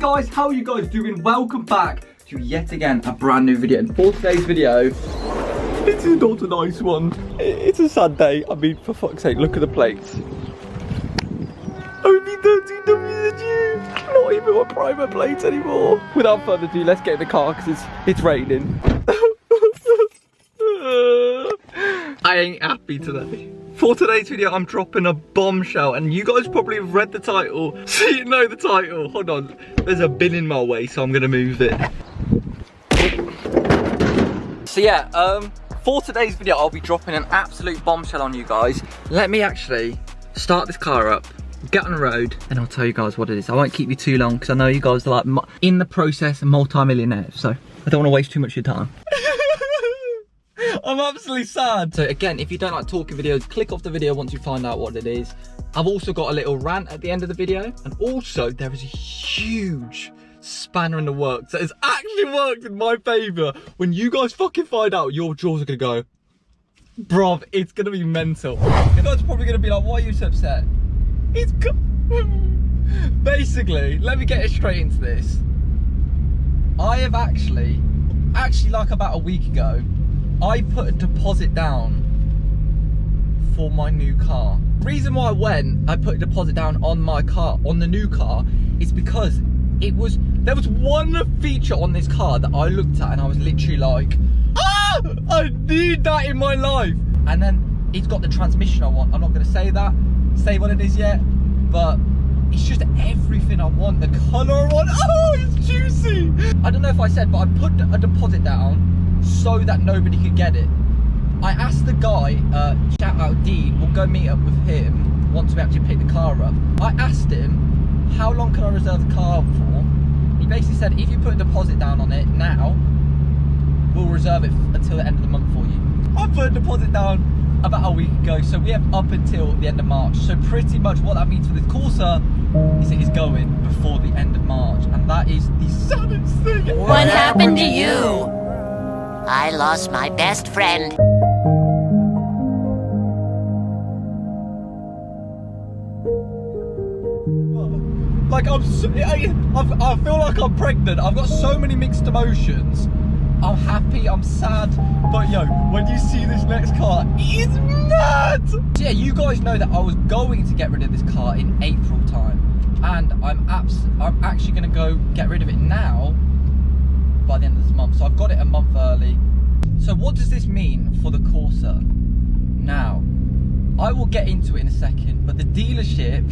guys, how are you guys doing? Welcome back to yet again a brand new video. And for today's video, this is not a nice one. It's a sad day. I mean, for fuck's sake, look at the plates. Only 13 WSG. Not even my private plates anymore. Without further ado, let's get in the car because it's raining. I ain't happy today. For today's video, I'm dropping a bombshell, and you guys probably have read the title, so you know the title. Hold on, there's a bin in my way, so I'm gonna move it. So yeah, for today's video, I'll be dropping an absolute bombshell on you guys. Let me actually start this car up, get on the road, and I'll tell you guys what it is. I won't keep you too long, because I know you guys are like, in the process, multi-millionaires, so I don't want to waste too much of your time. I'm absolutely sad. So again, if you don't like talking videos, click off the video once you find out what it is. I've also got a little rant at the end of the video. And also there is a huge spanner in the works that has actually worked in my favor. When you guys fucking find out, your jaws are gonna go, bruv, it's gonna be mental. You guys are probably gonna be like, why are you so upset? It's basically, let me get it straight into this. I have actually like about a week ago, I put a deposit down for my new car. The reason why I put a deposit down on my car, on the new car, is because there was one feature on this car that I looked at and I was literally like, ah, I need that in my life. And then it's got the transmission I want. I'm not gonna say what it is yet, but it's just everything I want. The color I want, oh, it's juicy. I don't know if I said, but I put a deposit down so that nobody could get it. I asked the guy, shout out Dean, we'll go meet up with him once we actually pick the car up. I asked him, how long can I reserve the car for? He basically said, if you put a deposit down on it now, we'll reserve it until the end of the month for you. I put a deposit down about a week ago, so we have up until the end of March. So pretty much what that means for this Corsa is it is going before the end of March, and that is the saddest thing. What happened to you? I lost my best friend. Like I feel like I'm pregnant. I've got so many mixed emotions. I'm happy, I'm sad, but yo, when you see this next car, it's mad! So yeah, you guys know that I was going to get rid of this car in April time, and I'm actually gonna go get rid of it now by the end of this month. So I've got it a month early. So what does this mean for the Corsa? Now, I will get into it in a second, but the dealership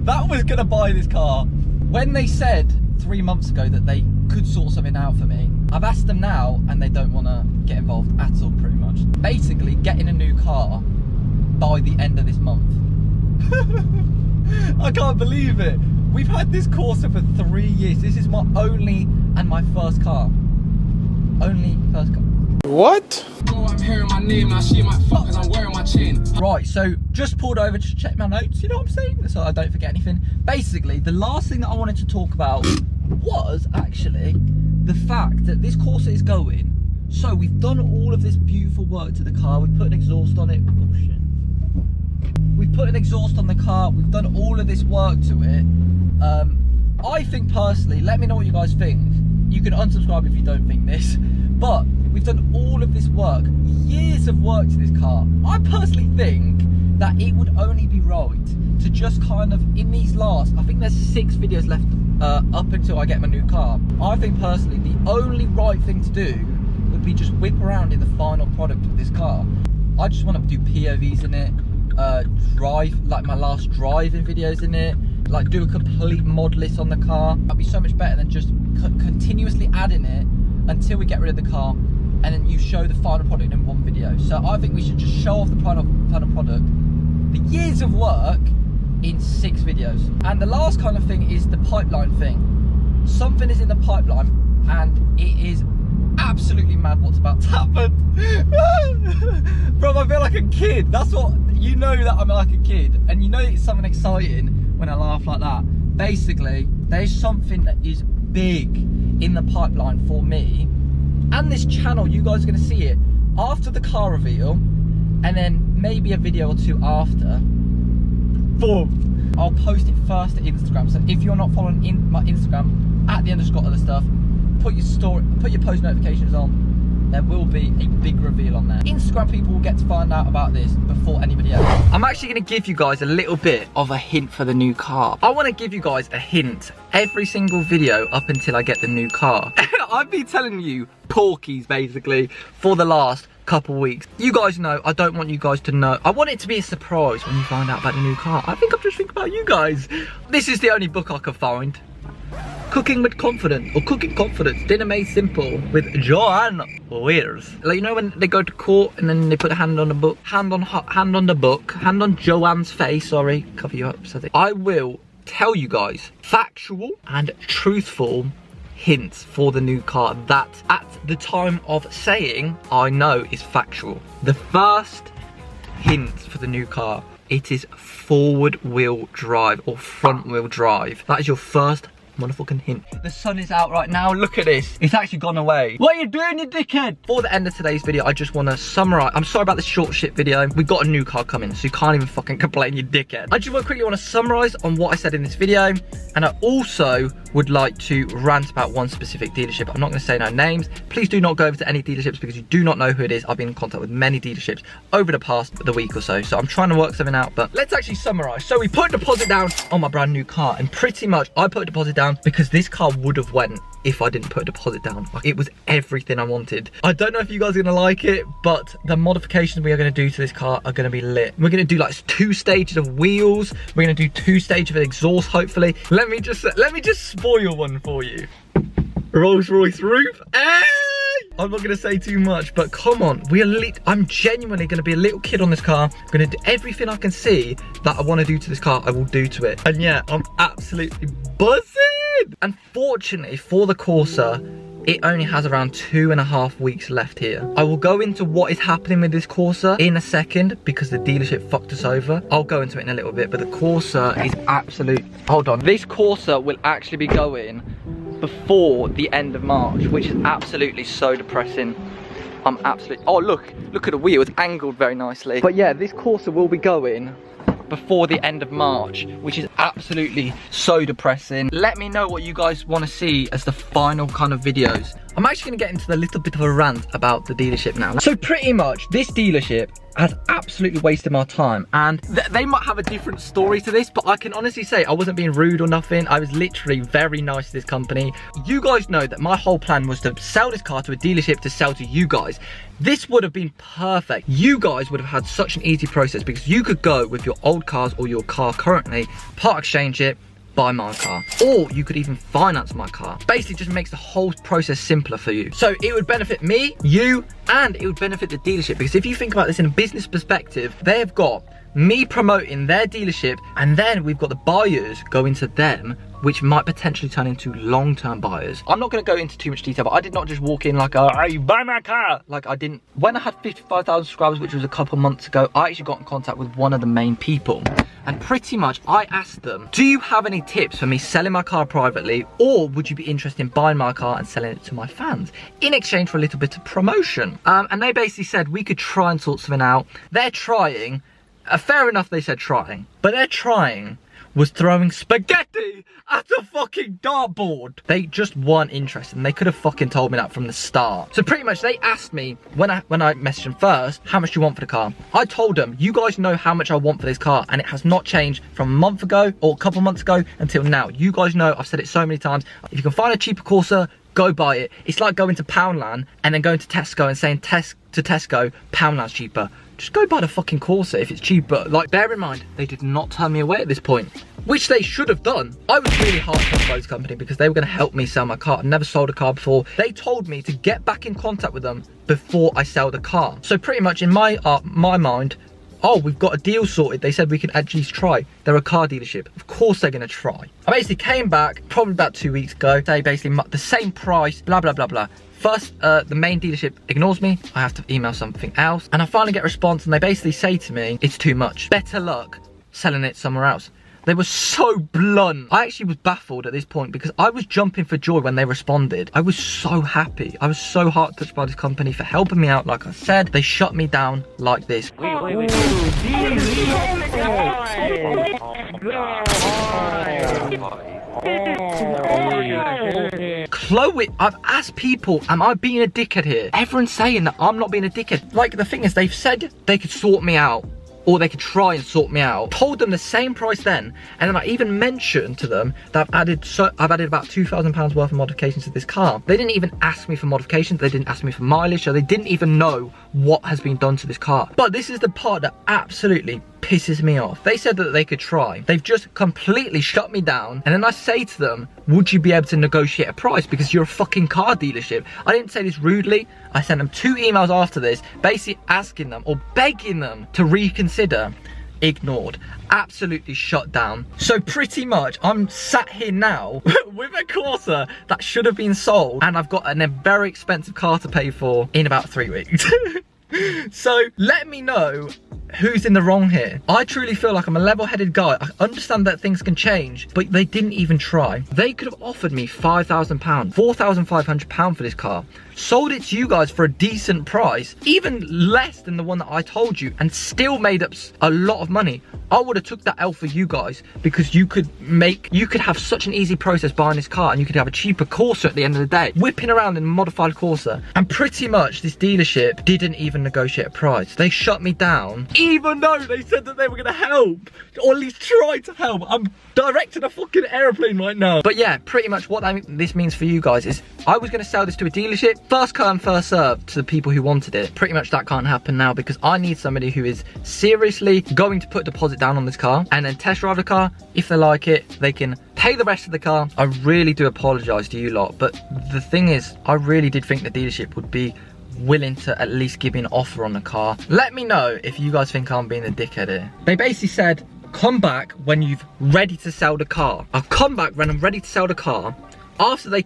that was gonna buy this car, when they said 3 months ago that they could sort something out for me, I've asked them now and they don't want to get involved at all, pretty much. Basically, getting a new car by the end of this month. I can't believe it. We've had this Corsa for 3 years. This is my only and my first car. Only first car. What? I'm hearing my name, now she might fuck cause I'm wearing my chain. Right, so just pulled over to check my notes, you know what I'm saying? So I don't forget anything. Basically, the last thing that I wanted to talk about was actually the fact that this Corsa is going. So we've done all of this beautiful work to the car. We've put an exhaust on it. Oh shit. We've put an exhaust on the car. We've done all of this work to it. I think personally, let me know what you guys think. You can unsubscribe if you don't think this, but we've done all of this work, years of work to this car. I personally think that it would only be right to just kind of, in these last, I think there's 6 videos left up until I get my new car. I think personally the only right thing to do would be just whip around in the final product of this car. I just want to do POVs in it, drive, like my last driving videos in it, like do a complete mod list on the car. That'd be so much better than just continuously adding it until we get rid of the car and then you show the final product in one video. So I think we should just show off the final product, the years of work, in 6 videos. And the last kind of thing is the pipeline thing. Something is in the pipeline and it is absolutely mad what's about to happen. Bro, I feel like a kid. That's what, you know that I'm like a kid, and you know it's something exciting when I laugh like that. Basically, there's something that is big in the pipeline for me and this channel. You guys are going to see it after the car reveal, and then maybe a video or 2 after. Boom. I'll post it first to Instagram. So if you're not following my Instagram at the @OtherStuff, put your post notifications on. There will be a big reveal on there. Instagram people will get to find out about this before anybody else. I'm actually going to give you guys a little bit of a hint for the new car. I want to give you guys a hint every single video up until I get the new car. I've been telling you porkies basically for the last couple weeks. You guys know I don't want you guys to know. I want it to be a surprise when you find out about the new car. I think I'm just thinking about you guys. This is the only book I could find. Cooking with Confidence, or Cooking Confidence, Dinner Made Simple with Joanne Weirs. Like, you know when they go to court and then they put a hand on the book, hand on Joanne's face, sorry, cover you up. So I will tell you guys factual and truthful hints for the new car that at the time of saying I know is factual. The first hint for the new car, it is forward wheel drive or front wheel drive. That is your first motherfucking hint. The sun is out right now. Look at this. It's actually gone away. What are you doing, you dickhead? For the end of today's video, I just want to summarize. I'm sorry about the short shit video. We've got a new car coming, so you can't even fucking complain, you dickhead. I just quickly want to summarize on what I said in this video. And I also would like to rant about one specific dealership. I'm not going to say no names. Please do not go over to any dealerships because you do not know who it is. I've been in contact with many dealerships over the past week or so. So I'm trying to work something out, but let's actually summarize. So we put a deposit down on my brand new car, and pretty much I put a deposit down because this car would have went if I didn't put a deposit down. Like, it was everything I wanted. I don't know if you guys are gonna like it, but the modifications we are gonna do to this car are gonna be lit. We're gonna do like 2 stages of wheels. We're gonna do 2 stages of exhaust, hopefully. Let me just spoil one for you. Rolls Royce roof. Hey! I'm not gonna say too much, but come on, I'm genuinely gonna be a little kid on this car. I'm gonna do everything I can see that I wanna do to this car, I will do to it. And yeah, I'm absolutely buzzing. Unfortunately for the Corsa, it only has around 2.5 weeks left here. I will go into what is happening with this Corsa in a second because the dealership fucked us over. I'll go into it in a little bit, but the Corsa is absolute. Hold on. This Corsa will actually be going before the end of March, which is absolutely so depressing. I'm absolutely. Oh, look at the wheel. It's angled very nicely. But yeah, this Corsa will be going before the end of March, which is absolutely so depressing. Let me know what you guys want to see as the final kind of videos. I'm actually going to get into a little bit of a rant about the dealership now. So pretty much this dealership has absolutely wasted my time, and they might have a different story to this, but I can honestly say I wasn't being rude or nothing. I was literally very nice to this company. You guys know that my whole plan was to sell this car to a dealership to sell to you guys. This would have been perfect. You guys would have had such an easy process because you could go with your old cars or your car currently, part exchange it, buy my car, or you could even finance my car. Basically just makes the whole process simpler for you. So it would benefit me, you, and it would benefit the dealership, because if you think about this in a business perspective, they have got me promoting their dealership, and then we've got the buyers going to them, which might potentially turn into long-term buyers. I'm not going to go into too much detail, but I did not just walk in like, hey, buy my car. Like I didn't. When I had 55,000 subscribers, which was a couple months ago, I actually got in contact with one of the main people. And pretty much I asked them, do you have any tips for me selling my car privately, or would you be interested in buying my car and selling it to my fans in exchange for a little bit of promotion? And they basically said we could try and sort something out. They're trying. Fair enough, they said trying, but their trying was throwing spaghetti at a fucking dartboard. They just weren't interested, and they could have fucking told me that from the start. So pretty much they asked me, when I messaged them first, how much do you want for the car? I told them, you guys know how much I want for this car, and it has not changed from a month ago or a couple months ago until now. You guys know, I've said it so many times, if you can find a cheaper Corsa, go buy it. It's like going to Poundland and then going to Tesco and saying to Tesco, Poundland's cheaper. Just go buy the fucking Corsa if it's cheaper. Like, bear in mind, they did not turn me away at this point, which they should have done. I was really hard pressed by this company because they were going to help me sell my car. I've never sold a car before. They told me to get back in contact with them before I sell the car. So pretty much in my mind, oh, we've got a deal sorted. They said we can actually try. They're a car dealership. Of course they're gonna try. I basically came back probably about 2 weeks ago. They basically the same price, blah, blah, blah, blah. First, the main dealership ignores me. I have to email something else. And I finally get a response, and they basically say to me, it's too much. Better luck selling it somewhere else. They were so blunt. I actually was baffled at this point because I was jumping for joy when they responded. I was so happy. I was so heart touched by this company for helping me out. Like I said, they shut me down like this. Wait. Chloe, I've asked people, am I being a dickhead here? Everyone's saying that I'm not being a dickhead. Like, the thing is, they've said they could sort me out, or they could try and sort me out. Told them the same price then, and then I even mentioned to them that I've added about £2,000 worth of modifications to this car. They didn't even ask me for modifications, they didn't ask me for mileage, so they didn't even know what has been done to this car. But this is the part that absolutely pisses me off. They said that they could try. They've just completely shut me down, and then I say to them, would you be able to negotiate a price because you're a fucking car dealership? I didn't say this rudely. I sent them 2 emails after this, basically asking them or begging them to reconsider. Ignored. Absolutely shut down. So pretty much I'm sat here now with a Corsa that should have been sold, and I've got a very expensive car to pay for in about 3 weeks. So let me know who's in the wrong here. I truly feel like I'm a level-headed guy. I understand that things can change, but they didn't even try. They could have offered me £5,000, £4,500 for this car, sold it to you guys for a decent price, even less than the one that I told you, and still made up a lot of money. I would have took that L for you guys because you could have such an easy process buying this car, and you could have a cheaper Corsa at the end of the day, whipping around in a modified Corsa. And pretty much this dealership didn't even negotiate a price. They shut me down, even though they said that they were gonna help, or at least try to help. I'm directing a fucking airplane right now. But yeah, pretty much what this means for you guys is I was gonna sell this to a dealership, first come, first served to the people who wanted it. Pretty much that can't happen now because I need somebody who is seriously going to put a deposit down on this car and then test drive the car. If they like it, they can pay the rest of the car. I really do apologize to you lot, but the thing is, I really did think the dealership would be willing to at least give me an offer on the car. Let me know if you guys think I'm being a dickhead here. They basically said, come back when you've ready to sell the car. I'll come back when I'm ready to sell the car. After they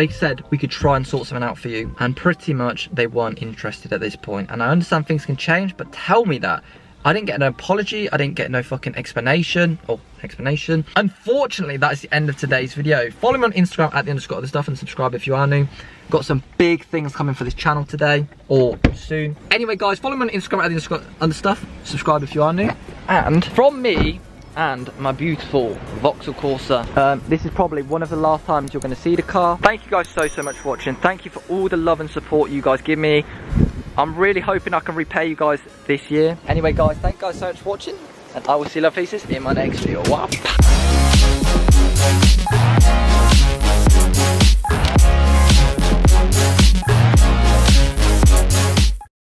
said we could try and sort something out for you, and pretty much they weren't interested at this point. And I understand things can change, but tell me that. I didn't get an apology, I didn't get no fucking explanation. Unfortunately, that is the end of today's video. Follow me on Instagram at @_OtherStuff and subscribe if you are new. Got some big things coming for this channel today, or soon. Anyway guys, follow me on Instagram at @_OtherStuff, subscribe if you are new. And from me and my beautiful Vauxhall Corsa, this is probably one of the last times you're going to see the car. Thank you guys so much for watching. Thank you for all the love and support you guys give me. I'm really hoping I can repay you guys this year. Anyway guys, thank you guys so much for watching, and I will see you love faces in my next video. Wow.